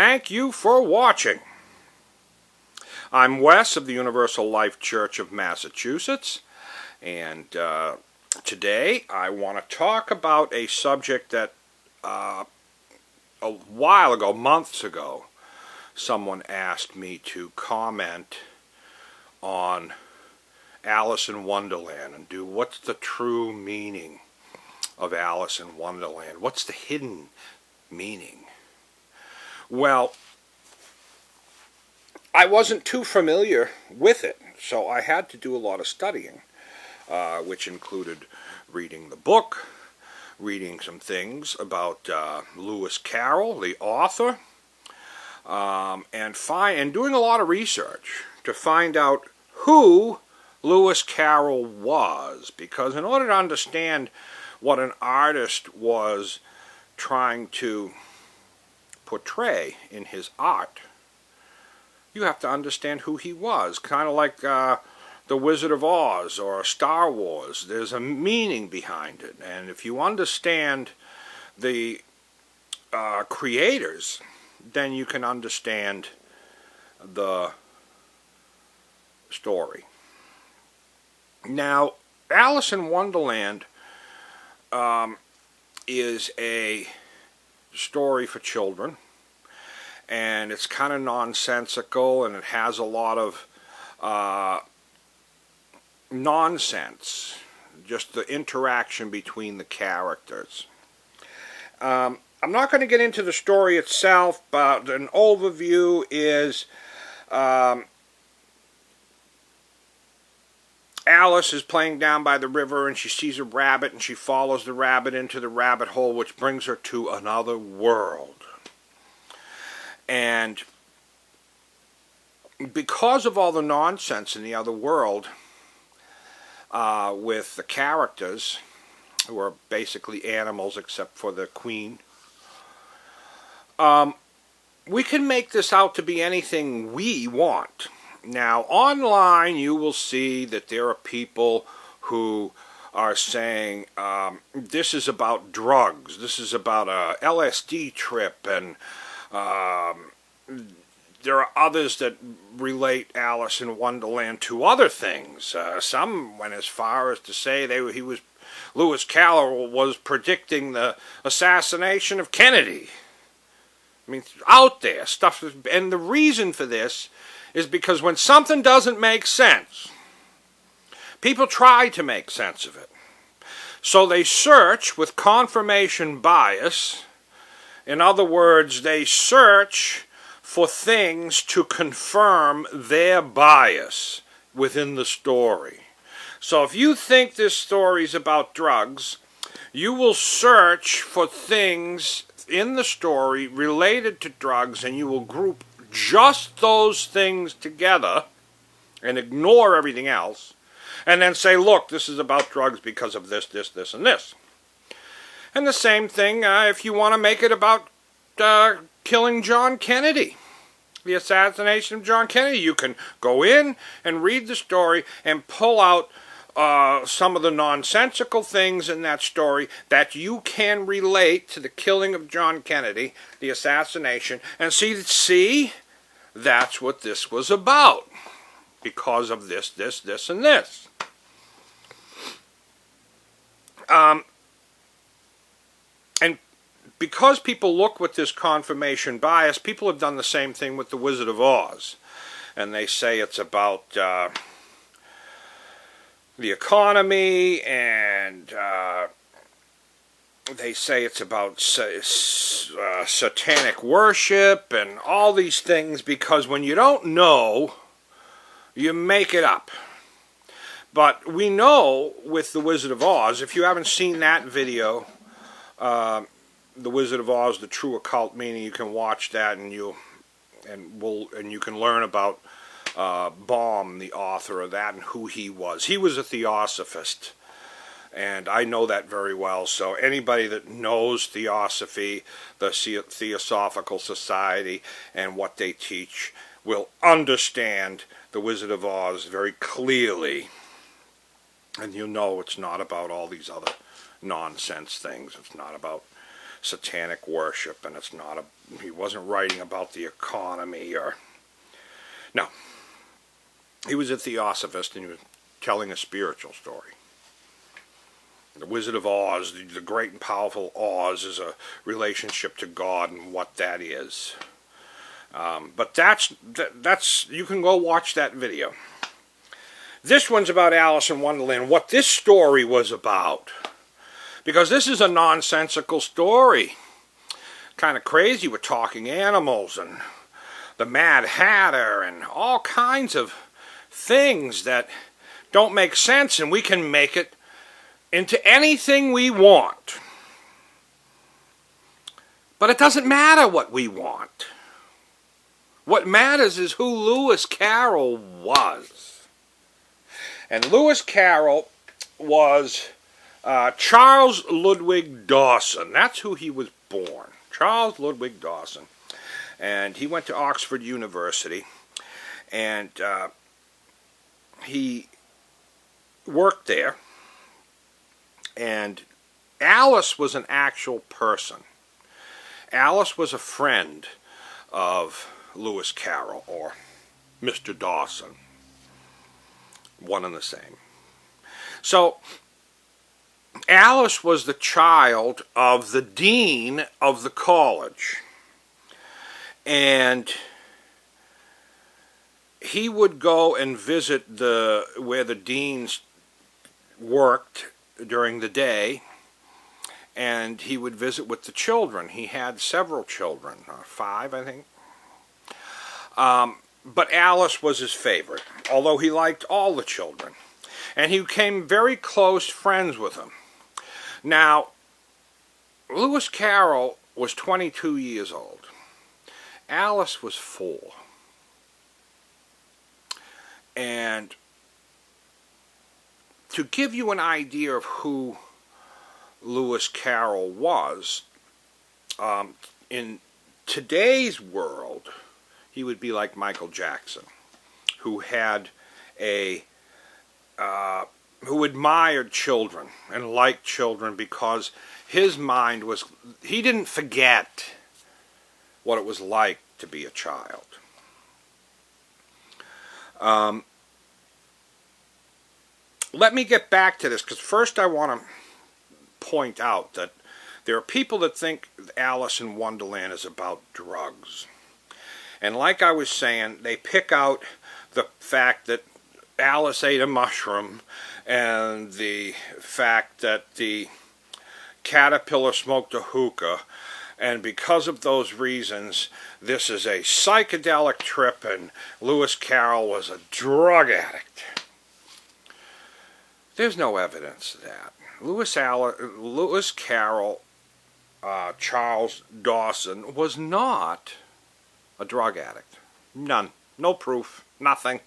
Thank you for watching. I'm Wes of the Universal Life Church of Massachusetts, and today I want to talk about a subject that a while ago, months ago, someone asked me to comment on Alice in Wonderland and do what's the true meaning of Alice in Wonderland? What's the hidden meaning? Well, I wasn't too familiar with it, so I had to do a lot of studying, which included reading the book, reading some things about Lewis Carroll, the author, and doing a lot of research to find out who Lewis Carroll was, because in order to understand what an artist was trying to portray in his art, you have to understand who he was. Kind of like The Wizard of Oz or Star Wars. There's a meaning behind it, and if you understand the creators, then you can understand the story. Now, Alice in Wonderland is a story for children, and it's kind of nonsensical, and it has a lot of nonsense, just the interaction between the characters. I'm not going to get into the story itself, but an overview is Alice is playing down by the river, and she sees a rabbit, and she follows the rabbit into the rabbit hole, which brings her to another world. And because of all the nonsense in the other world, with the characters, who are basically animals except for the queen, we can make this out to be anything we want. Now, online you will see that there are people who are saying this is about drugs, this is about a LSD trip, and there are others that relate Alice in Wonderland to other things. Some went as far as to say Lewis Carroll was predicting the assassination of Kennedy. I mean, out there, stuff, and the reason for this is because when something doesn't make sense, people try to make sense of it. So they search with confirmation bias. In other words, they search for things to confirm their bias within the story. So if you think this story is about drugs, you will search for things in the story related to drugs, and you will group just those things together and ignore everything else, and then say, look, this is about drugs because of this, this, this, and this. And the same thing if you want to make it about killing John Kennedy, the assassination of John Kennedy. You can go in and read the story and pull out some of the nonsensical things in that story that you can relate to the killing of John Kennedy, the assassination, and see, that's what this was about, because of this, this, this, and this. And because people look with this confirmation bias, people have done the same thing with The Wizard of Oz. And they say it's about the economy, and they say it's about satanic worship and all these things, because when you don't know, you make it up. But we know with The Wizard of Oz, if you haven't seen that video, The Wizard of Oz, The True Occult Meaning, you can watch that, and you can learn about Baum, the author of that, and who he was. He was a theosophist, and I know that very well. So anybody that knows Theosophy, the Theosophical Society, and what they teach will understand The Wizard of Oz very clearly. And you know it's not about all these other nonsense things. It's not about satanic worship, and it's not he wasn't writing about the economy or... No. He was a theosophist, and he was telling a spiritual story. The Wizard of Oz, the great and powerful Oz, is a relationship to God and what that is. But that's you can go watch that video. This one's about Alice in Wonderland, what this story was about. Because this is a nonsensical story. Kind of crazy with talking animals and the Mad Hatter and all kinds of things that don't make sense, and we can make it into anything we want. But it doesn't matter what we want. What matters is who Lewis Carroll was. And Lewis Carroll was Charles Ludwig Dawson. That's who he was born. Charles Ludwig Dawson. And he went to Oxford University. And he worked there. And Alice was an actual person. Alice was a friend of Lewis Carroll, or Mr. Dawson. One and the same. So, Alice was the child of the dean of the college. And he would go and visit where the deans worked during the day, and he would visit with the children. He had several children, 5, I think. But Alice was his favorite, although he liked all the children. And he became very close friends with them. Now, Lewis Carroll was 22 years old. Alice was 4. And to give you an idea of who Lewis Carroll was, in today's world, he would be like Michael Jackson, who had who admired children and liked children because his mind was, he didn't forget what it was like to be a child. Let me get back to this, because first I want to point out that there are people that think Alice in Wonderland is about drugs. And like I was saying, they pick out the fact that Alice ate a mushroom and the fact that the caterpillar smoked a hookah, and because of those reasons, this is a psychedelic trip and Lewis Carroll was a drug addict. There's no evidence of that. Lewis Carroll, Charles Dawson, was not a drug addict. None. No proof. Nothing.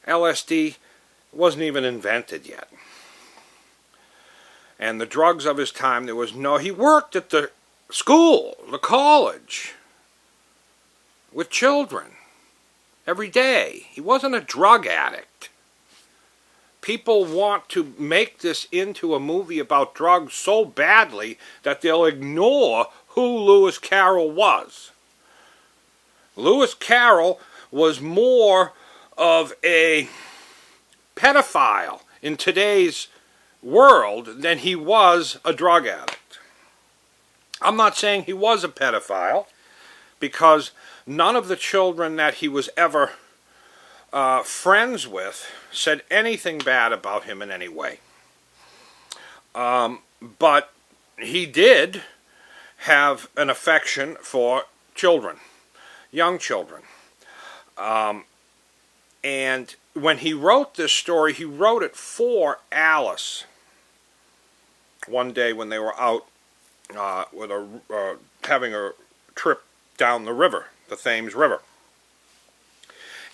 LSD wasn't even invented yet. And the drugs of his time, there was no... He worked at the school, the college, with children every day. He wasn't a drug addict. People want to make this into a movie about drugs so badly that they'll ignore who Lewis Carroll was. Lewis Carroll was more of a pedophile in today's world than he was a drug addict. I'm not saying he was a pedophile, because none of the children that he was ever friends with said anything bad about him in any way. But he did have an affection for children, young children. And when he wrote this story, he wrote it for Alice. One day when they were out having a trip down the river, the Thames River,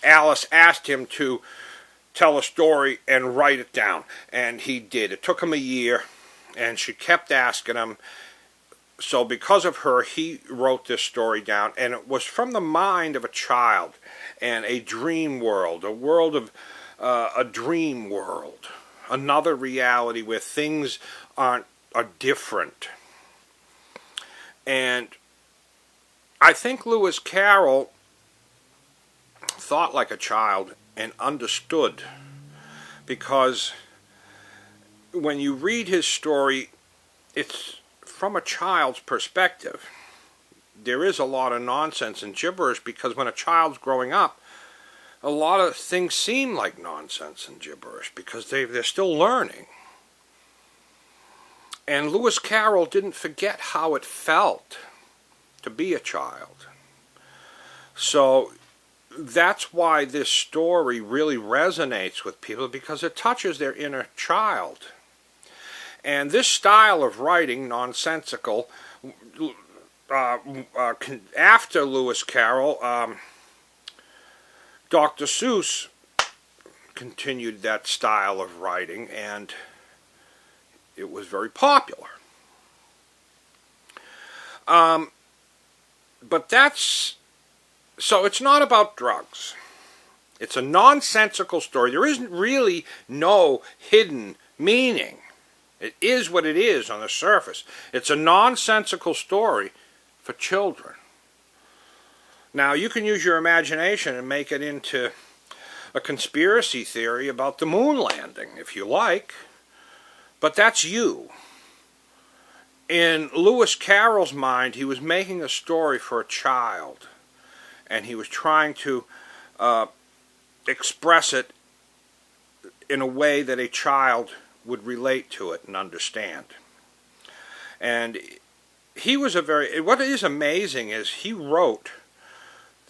Alice asked him to tell a story and write it down, and he did. It took him a year, and she kept asking him. So because of her, he wrote this story down, and it was from the mind of a child and a dream world, a world of a dream world, another reality where things are different. And I think Lewis Carroll thought like a child and understood, because when you read his story, it's from a child's perspective. There is a lot of nonsense and gibberish, because when a child's growing up, a lot of things seem like nonsense and gibberish because they're still learning. And Lewis Carroll didn't forget how it felt to be a child. So that's why this story really resonates with people, because it touches their inner child. And this style of writing, nonsensical, after Lewis Carroll, Dr. Seuss continued that style of writing, and it was very popular. But so it's not about drugs. It's a nonsensical story. There isn't really no hidden meaning. It is what it is on the surface. It's a nonsensical story for children. Now, you can use your imagination and make it into a conspiracy theory about the moon landing, if you like. But that's you. In Lewis Carroll's mind, he was making a story for a child. And he was trying to express it in a way that a child would relate to it and understand. And what is amazing is he wrote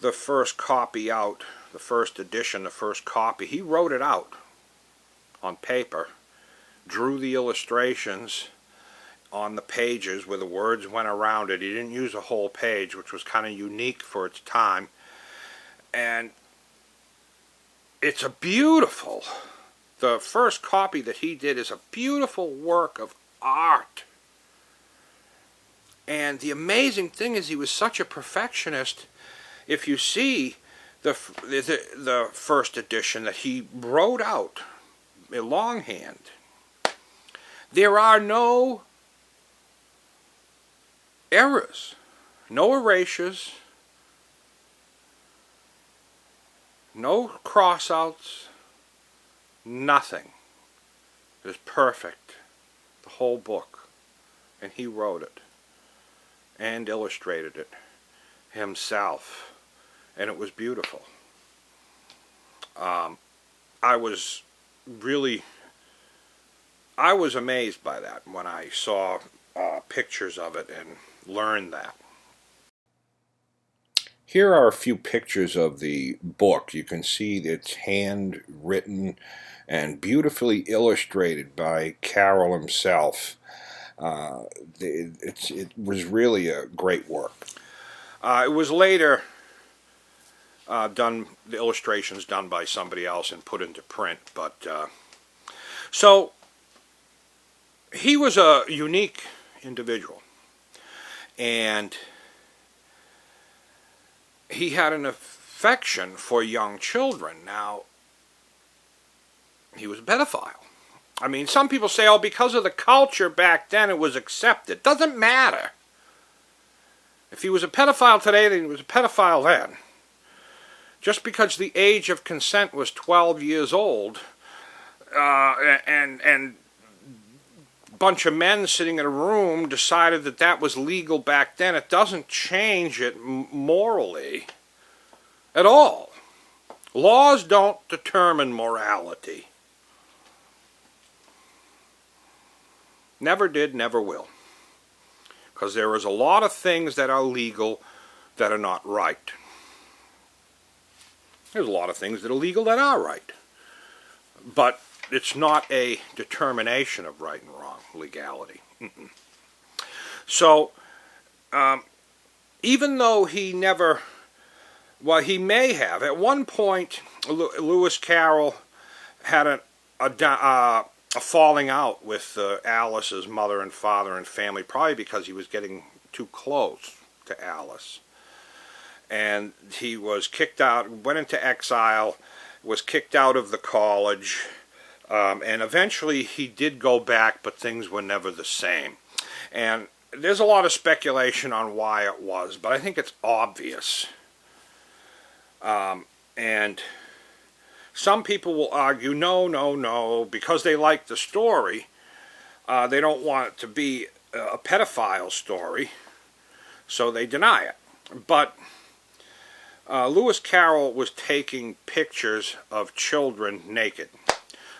the first copy out, the first edition, the first copy. He wrote it out on paper, drew the illustrations on the pages where the words went around it. He didn't use a whole page, which was kind of unique for its time. And it's the first copy that he did is a beautiful work of art. And the amazing thing is, he was such a perfectionist. If you see the first edition that he wrote out in longhand, there are no errors, no erasures, no cross-outs, nothing. It is perfect, the whole book. And he wrote it and illustrated it himself, and it was beautiful. I was amazed by that when I saw pictures of it and learned that. Here are a few pictures of the book. You can see it's handwritten and beautifully illustrated by Carroll himself. It was really a great work. It was later the illustrations done by somebody else and put into print. But so he was a unique individual, and he had an affection for young children. Now, he was a pedophile. I mean, some people say, oh, because of the culture back then, it was accepted. Doesn't matter. If he was a pedophile today, then he was a pedophile then. Just because the age of consent was 12 years old, and a bunch of men sitting in a room decided that that was legal back then, it doesn't change it morally at all. Laws don't determine morality. Never did, never will. Because there is a lot of things that are legal that are not right. There's a lot of things that are legal that are right. But it's not a determination of right and wrong, legality. So, even though he never, well, he may have, at one point, Lewis Carroll had a falling out with Alice's mother and father and family, probably because he was getting too close to Alice. And he was kicked out, went into exile, was kicked out of the college, and eventually he did go back, but things were never the same. And there's a lot of speculation on why it was, but I think it's obvious. And some people will argue, no, no, no, because they like the story, they don't want it to be a pedophile story, so they deny it. But Lewis Carroll was taking pictures of children naked.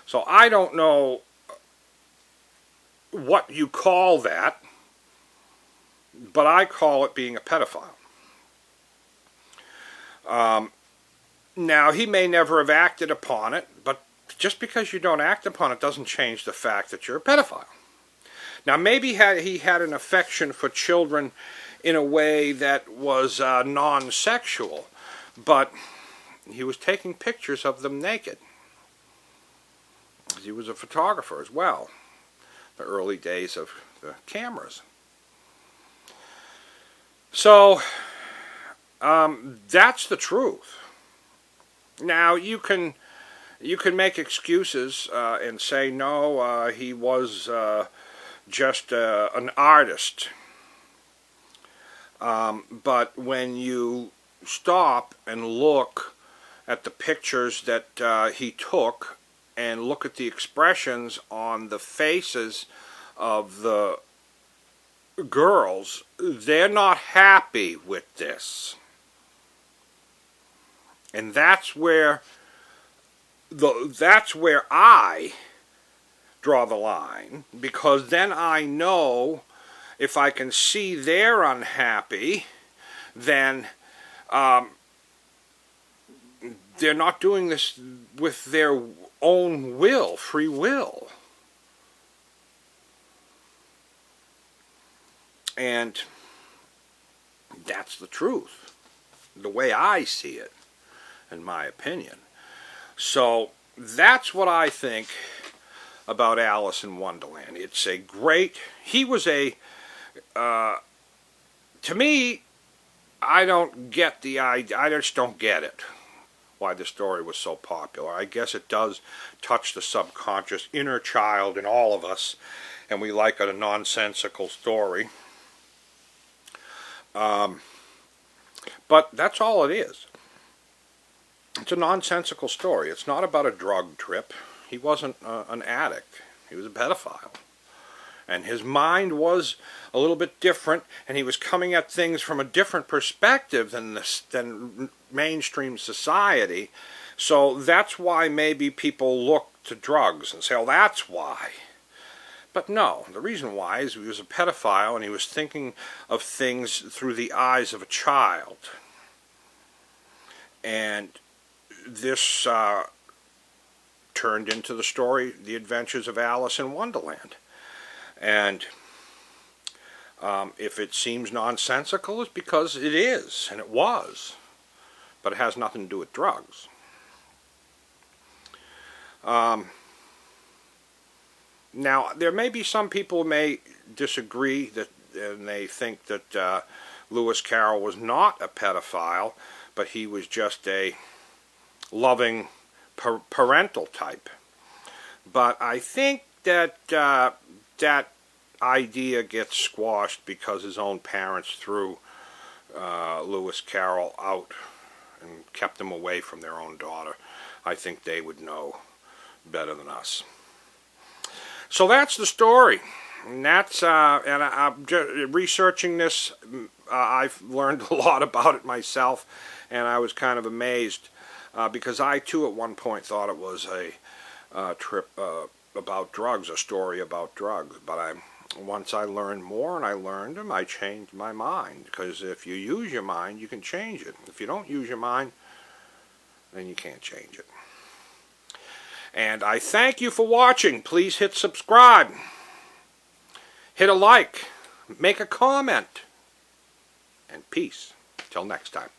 So I don't know what you call that, but I call it being a pedophile. Now, he may never have acted upon it, but just because you don't act upon it doesn't change the fact that you're a pedophile. Now, maybe he had an affection for children in a way that was non-sexual, but he was taking pictures of them naked. He was a photographer as well, the early days of the cameras. So, that's the truth. Now, you can make excuses and say, no, he was just an artist. But when you stop and look at the pictures that he took and look at the expressions on the faces of the girls, they're not happy with this. And that's where I draw the line, because then I know if I can see they're unhappy, then they're not doing this with their own will, free will. And that's the truth, the way I see it, in my opinion. So that's what I think about Alice in Wonderland. It's a great, he was a, to me, I don't get the idea, I just don't get it, why the story was so popular. I guess it does touch the subconscious inner child in all of us, and we like a nonsensical story. But that's all it is. It's a nonsensical story. It's not about a drug trip. He wasn't an addict. He was a pedophile. And his mind was a little bit different, and he was coming at things from a different perspective than mainstream society. So that's why maybe people look to drugs and say, oh, that's why. But no, the reason why is he was a pedophile and he was thinking of things through the eyes of a child. And this turned into the story, The Adventures of Alice in Wonderland. And if it seems nonsensical, it's because it is, and it was. But it has nothing to do with drugs. Now, there may be some people who may disagree that, and they think that Lewis Carroll was not a pedophile, but he was just a loving parental type. But I think that that idea gets squashed because his own parents threw Lewis Carroll out and kept him away from their own daughter. I think they would know better than us. So that's the story. And that's and I'm researching this. I've learned a lot about it myself, and I was kind of amazed because I too at one point thought it was a trip about drugs, a story about drugs. But once I learned more, and I learned them, I changed my mind. Because if you use your mind, you can change it. If you don't use your mind, then you can't change it. And I thank you for watching. Please hit subscribe. Hit a like. Make a comment. And peace. Till next time.